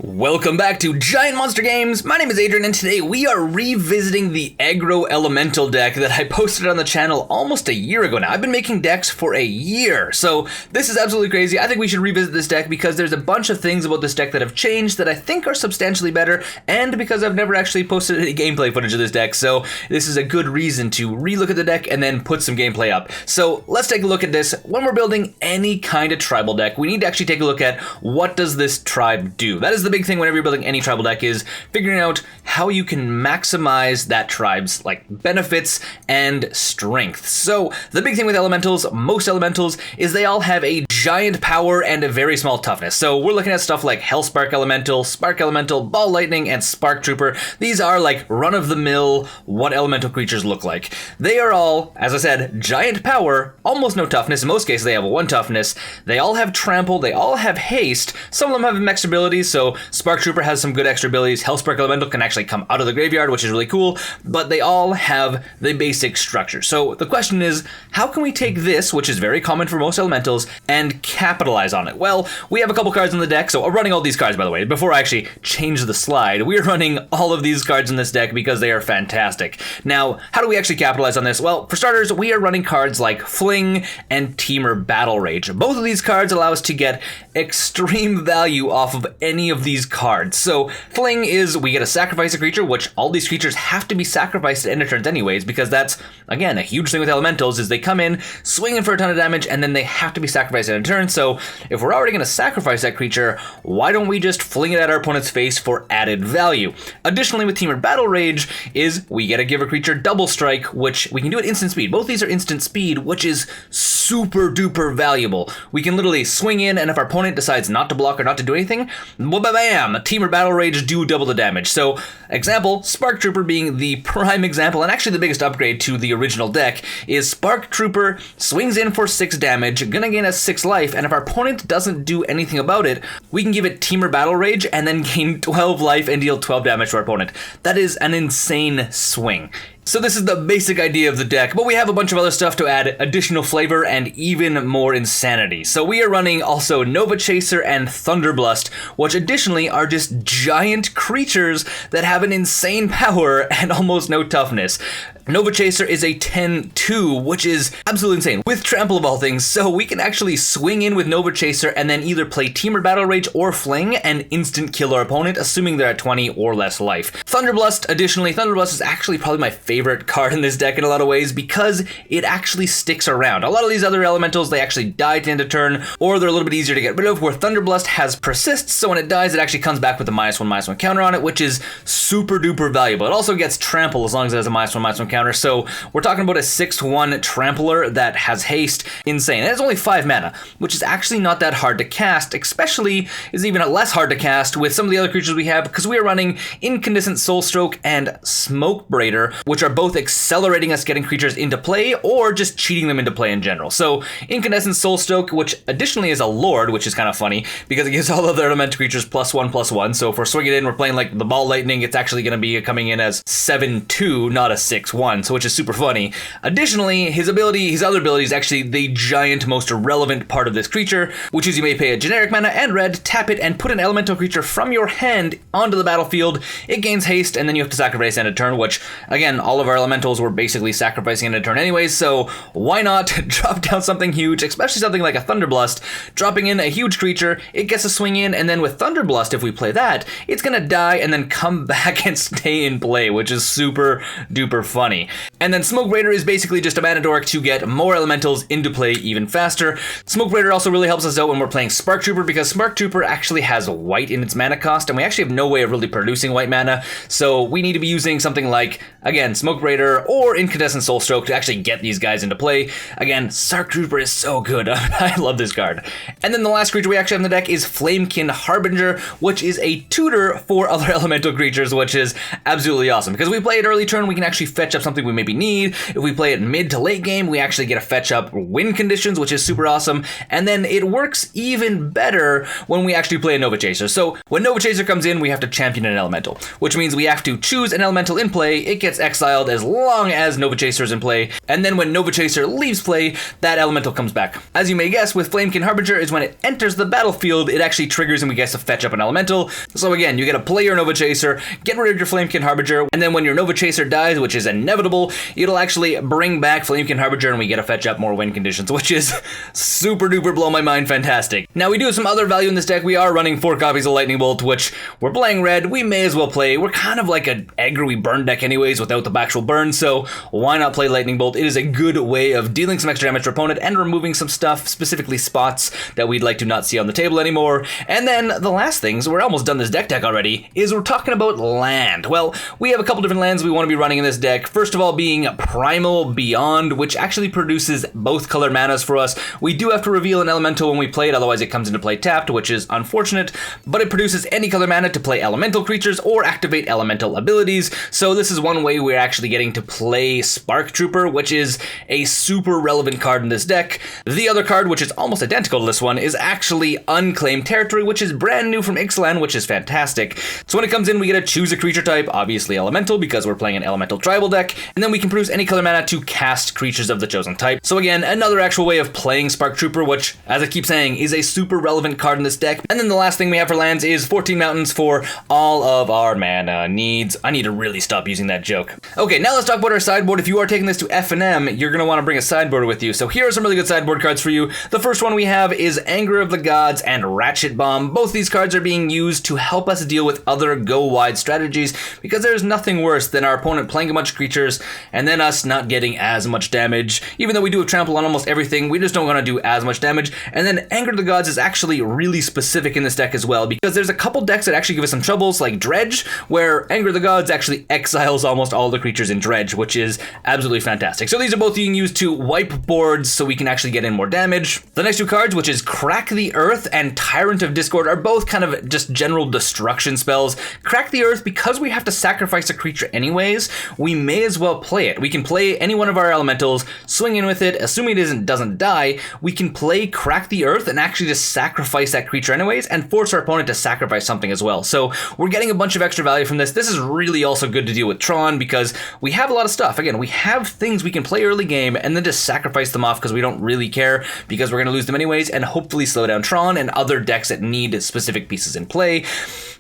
Welcome back to Giant Monster Games. My name is Adrian, and today we are revisiting the Aggro Elemental deck that I posted on the channel almost a year ago now. I've been making decks for a year, so this is absolutely crazy. I think we should revisit this deck because there's a bunch of things about this deck that have changed that I think are substantially better, and because I've never actually posted any gameplay footage of this deck, so this is a good reason to relook at the deck and then put some gameplay up. So let's take a look at this. When we're building any kind of tribal deck, we need to actually take a look at what does this tribe do. That is the big thing whenever you're building any tribal deck, is figuring out how you can maximize that tribe's benefits and strength. So the big thing with elementals, most elementals, is they all have a giant power and a very small toughness. So we're looking at stuff like Hellspark Elemental, Spark Elemental, Ball Lightning, and Spark Trooper. These are like run-of-the-mill what elemental creatures look like. They are all, as I said, giant power, almost no toughness. In most cases they have one toughness. They all have trample, they all have haste. Some of them have extra abilities, so Spark Trooper has some good extra abilities. Hellspark Elemental can actually come out of the graveyard, which is really cool, but they all have the basic structure. So the question is, how can we take this, which is very common for most elementals, and capitalize on it? Well, we have a couple cards in the deck, so I'm running all these cards, by the way. Before I actually change the slide, we are running all of these cards in this deck because they are fantastic. Now, how do we actually capitalize on this? Well, for starters, we are running cards like Fling and Teamer Battle Rage. Both of these cards allow us to get extreme value off of any of these cards. So Fling is, we get to sacrifice a creature, which all these creatures have to be sacrificed at end of turns anyways, because that's, again, a huge thing with elementals, is they come in, swinging for a ton of damage, and then they have to be sacrificed at end of turn. So if we're already going to sacrifice that creature, why don't we just fling it at our opponent's face for added value? Additionally, with Teamer Battle Rage, is we get to give a creature double strike, which we can do at instant speed. Both these are instant speed, which is super duper valuable. We can literally swing in, and if our opponent decides not to block or not to do anything, bam, Teamer Battle Rage do double the damage. So, example, Spark Trooper being the prime example, and actually the biggest upgrade to the original deck, is Spark Trooper swings in for 6 damage, gonna gain us 6 life, and if our opponent doesn't do anything about it, we can give it Teamer Battle Rage and then gain 12 life and deal 12 damage to our opponent. That is an insane swing. So this is the basic idea of the deck, but we have a bunch of other stuff to add additional flavor and even more insanity. So we are running also Nova Chaser and Thunderblust, which additionally are just giant creatures that have an insane power and almost no toughness. Nova Chaser is a 10-2, which is absolutely insane, with trample of all things, so we can actually swing in with Nova Chaser and then either play Teamer Battle Rage or Fling and instant kill our opponent, assuming they're at 20 or less life. Thunderblust, additionally, Thunderblust is actually probably my favorite card in this deck in a lot of ways because it actually sticks around. A lot of these other elementals, they actually die at the end of turn, or they're a little bit easier to get rid of, where Thunderblust has persists, so when it dies, it actually comes back with a -1/-1 counter on it, which is super duper valuable. It also gets trample as long as it has a -1/-1 counter, so we're talking about a 6/1 trampler that has haste. Insane. And it's only 5 mana, which is actually not that hard to cast, especially is even less hard to cast with some of the other creatures we have, because we are running Incandescent Soulstoke and Smokebraider, which are both accelerating us getting creatures into play or just cheating them into play in general. So Incandescent Soulstoke, which additionally is a Lord, which is kind of funny because it gives all other elemental creatures +1/+1. So if we're swinging in, we're playing like the Ball Lightning, it's actually going to be coming in as 7/2, not a 6/1. So which is super funny. Additionally, his other ability is actually the giant most relevant part of this creature, which is you may pay a generic mana and red, tap it, and put an elemental creature from your hand onto the battlefield. It gains haste, and then you have to sacrifice end of turn, which, again, all of our elementals were basically sacrificing end of turn anyways, so why not drop down something huge, especially something like a Thunderblust, dropping in a huge creature, it gets a swing in, and then with Thunderblust, if we play that, it's gonna die and then come back and stay in play, which is super duper funny. And then Smokebraider is basically just a mana dork to get more elementals into play even faster. Smokebraider also really helps us out when we're playing Spark Trooper, because Spark Trooper actually has white in its mana cost, and we actually have no way of really producing white mana, so we need to be using something like, again, Smokebraider or Incandescent Soulstoke to actually get these guys into play. Again, Spark Trooper is so good. I love this card. And then the last creature we actually have in the deck is Flamekin Harbinger, which is a tutor for other elemental creatures, which is absolutely awesome, because we play it early turn, we can actually fetch up up something we maybe need. If we play it mid to late game, we actually get to fetch up win conditions, which is super awesome. And then it works even better when we actually play a Nova Chaser. So when Nova Chaser comes in, we have to champion an elemental, which means we have to choose an elemental in play. It gets exiled as long as Nova Chaser is in play. And then when Nova Chaser leaves play, that elemental comes back. As you may guess, with Flamekin Harbinger is when it enters the battlefield, it actually triggers and we get to fetch up an elemental. So again, you get to play your Nova Chaser, get rid of your Flamekin Harbinger, and then when your Nova Chaser dies, which is inevitable, it'll actually bring back Flamekin Harbinger and we get to fetch up more win conditions, which is super duper blow my mind fantastic. Now we do have some other value in this deck. We are running 4 copies of Lightning Bolt, which we're playing red. We may as well play. We're kind of like an aggro-y burn deck anyways without the actual burn, so why not play Lightning Bolt? It is a good way of dealing some extra damage to opponent and removing some stuff, specifically spots that we'd like to not see on the table anymore. And then the last thing, so we're almost done this deck already, is we're talking about land. Well, we have a couple different lands we want to be running in this deck. First of all being Primal Beyond, which actually produces both colored manas for us. We do have to reveal an elemental when we play it, otherwise it comes into play tapped, which is unfortunate, but it produces any color mana to play elemental creatures or activate elemental abilities. So this is one way we're actually getting to play Spark Trooper, which is a super relevant card in this deck. The other card, which is almost identical to this one, is actually Unclaimed Territory, which is brand new from Ixalan, which is fantastic. So when it comes in, we get to choose a creature type, obviously elemental because we're playing an elemental tribal deck, and then we can produce any color mana to cast creatures of the chosen type. So again, another actual way of playing Spark Trooper, which, as I keep saying, is a super relevant card in this deck. And then the last thing we have for lands is 14 mountains for all of our mana needs. I need to really stop using that joke. Okay, now let's talk about our sideboard. If you are taking this to F&M, you're going to want to bring a sideboard with you. So here are some really good sideboard cards for you. The first one we have is Anger of the Gods and Ratchet Bomb. Both these cards are being used to help us deal with other go-wide strategies, because there's nothing worse than our opponent playing a bunch of creatures and then us not getting as much damage. Even though we do have trample on almost everything, we just don't want to do as much damage. And then Anger of the Gods is actually really specific in this deck as well, because there's a couple decks that actually give us some troubles, like Dredge, where Anger of the Gods actually exiles almost all the creatures in Dredge, which is absolutely fantastic. So these are both being used to wipe boards so we can actually get in more damage. The next two cards, which is Crack the Earth and Tyrant of Discord, are both kind of just general destruction spells. Crack the Earth, because we have to sacrifice a creature anyways, we may as well play it. We can play any one of our elementals, swing in with it, assuming it doesn't die, we can play Crack the Earth and actually just sacrifice that creature anyways and force our opponent to sacrifice something as well. So we're getting a bunch of extra value from this. This is really also good to deal with Tron because we have a lot of stuff. Again, we have things we can play early game and then just sacrifice them off because we don't really care because we're going to lose them anyways, and hopefully slow down Tron and other decks that need specific pieces in play.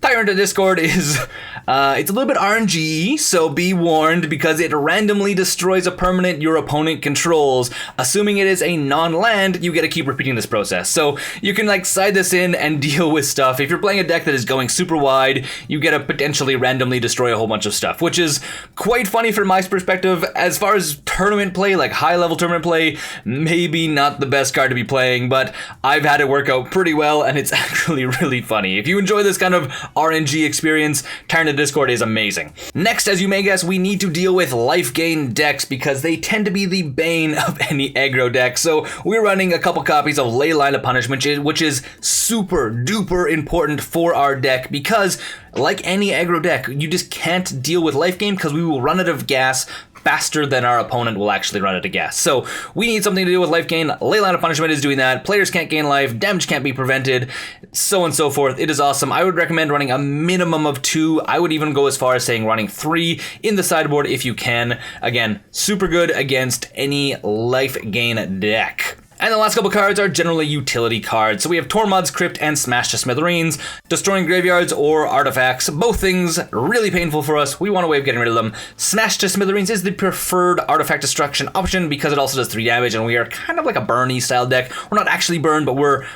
Tyrant of Discord is, it's a little bit RNG, so be warned because it randomly destroys a permanent your opponent controls. Assuming it is a non-land, you get to keep repeating this process. So you can like side this in and deal with stuff. If you're playing a deck that is going super wide, you get to potentially randomly destroy a whole bunch of stuff, which is quite funny from my perspective. As far as tournament play, like high-level tournament play, maybe not the best card to be playing, but I've had it work out pretty well, and it's actually really funny. If you enjoy this kind of RNG experience, Tyrant of Discord is amazing. Next, as you may guess, we need to deal with life gain decks because they tend to be the bane of any aggro deck. So we're running a couple copies of Leyline of Punishment, which is super duper important for our deck because, like any aggro deck, you just can't deal with life gain because we will run out of gas faster than our opponent will actually run out of gas. So we need something to do with life gain. Leyline of Punishment is doing that. Players can't gain life, damage can't be prevented, so on and so forth. It is awesome. I would recommend running a minimum of 2. I would even go as far as saying running 3 in the sideboard if you can. Again, super good against any life gain deck. And the last couple cards are generally utility cards. So we have Tormod's Crypt and Smash to Smithereens, destroying graveyards or artifacts. Both things really painful for us. We want a way of getting rid of them. Smash to Smithereens is the preferred artifact destruction option because it also does 3 damage, and we are kind of like a Burny style deck. We're not actually burn, but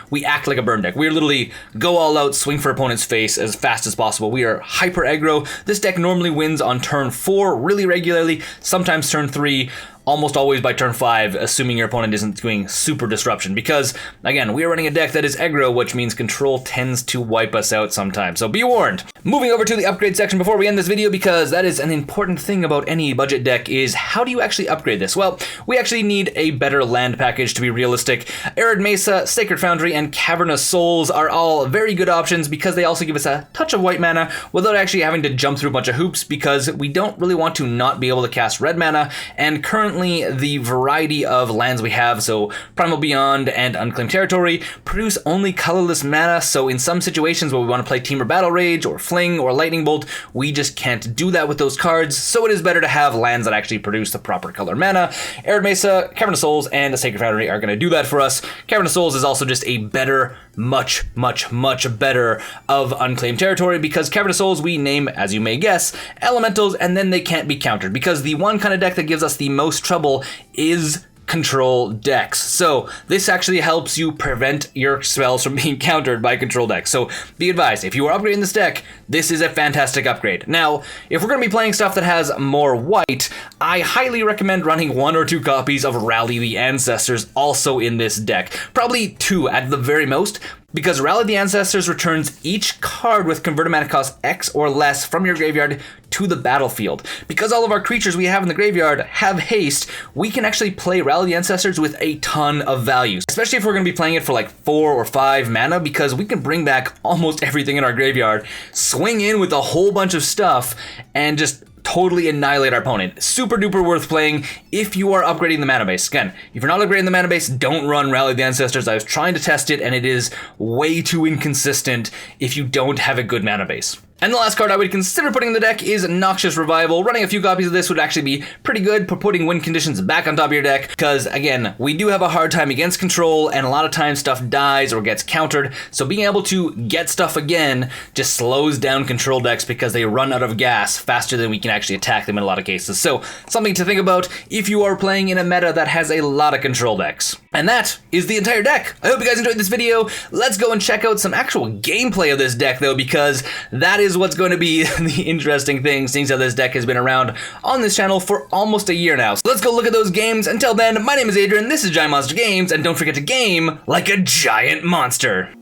we act like a burn deck. We literally go all out, swing for opponent's face as fast as possible. We are hyper aggro. This deck normally wins on turn 4 really regularly, sometimes turn 3. almost always by turn 5, assuming your opponent isn't doing super disruption, because, again, we are running a deck that is aggro, which means control tends to wipe us out sometimes, so be warned. Moving over to the upgrade section before we end this video, because that is an important thing about any budget deck, is how do you actually upgrade this? Well, we actually need a better land package to be realistic. Arid Mesa, Sacred Foundry, and Cavernous Souls are all very good options because they also give us a touch of white mana without actually having to jump through a bunch of hoops, because we don't really want to not be able to cast red mana, and currently the variety of lands we have, so Primal Beyond and Unclaimed Territory, produce only colorless mana, so in some situations where we want to play Temur Battle Rage or Fling or Lightning Bolt, we just can't do that with those cards, so it is better to have lands that actually produce the proper color mana. Arid Mesa, Cavernous Souls, and the Sacred Foundry are going to do that for us. Cavernous Souls is also just a better, much better of Unclaimed Territory, because Cavernous Souls we name, as you may guess, elementals, and then they can't be countered, because the one kind of deck that gives us the most trouble is control decks. So this actually helps you prevent your spells from being countered by control decks. So be advised, if you are upgrading this deck, this is a fantastic upgrade. Now, if we're going to be playing stuff that has more white, I highly recommend running 1 or 2 copies of Rally the Ancestors also in this deck. Probably 2 at the very most, because Rally the Ancestors returns each card with converted mana cost X or less from your graveyard to the battlefield. Because all of our creatures we have in the graveyard have haste, we can actually play Rally the Ancestors with a ton of value, especially if we're going to be playing it for like 4 or 5 mana, because we can bring back almost everything in our graveyard, swing in with a whole bunch of stuff, and just totally annihilate our opponent. Super duper worth playing if you are upgrading the mana base. Again, if you're not upgrading the mana base, don't run Rally the Ancestors. I was trying to test it, and it is way too inconsistent if you don't have a good mana base. And the last card I would consider putting in the deck is Noxious Revival. Running a few copies of this would actually be pretty good for putting win conditions back on top of your deck, because, again, we do have a hard time against control, and a lot of times stuff dies or gets countered, so being able to get stuff again just slows down control decks because they run out of gas faster than we can actually attack them in a lot of cases. So, something to think about if you are playing in a meta that has a lot of control decks. And that is the entire deck. I hope you guys enjoyed this video. Let's go and check out some actual gameplay of this deck, though, because that is what's going to be the interesting thing, seeing how this deck has been around on this channel for almost a year now. So let's go look at those games. Until then, my name is Adrian, this is Giant Monster Games, and don't forget to game like a giant monster.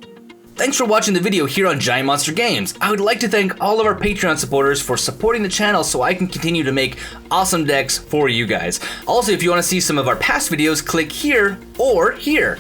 Thanks for watching the video here on Giant Monster Games. I would like to thank all of our Patreon supporters for supporting the channel so I can continue to make awesome decks for you guys. Also, if you want to see some of our past videos, click here or here.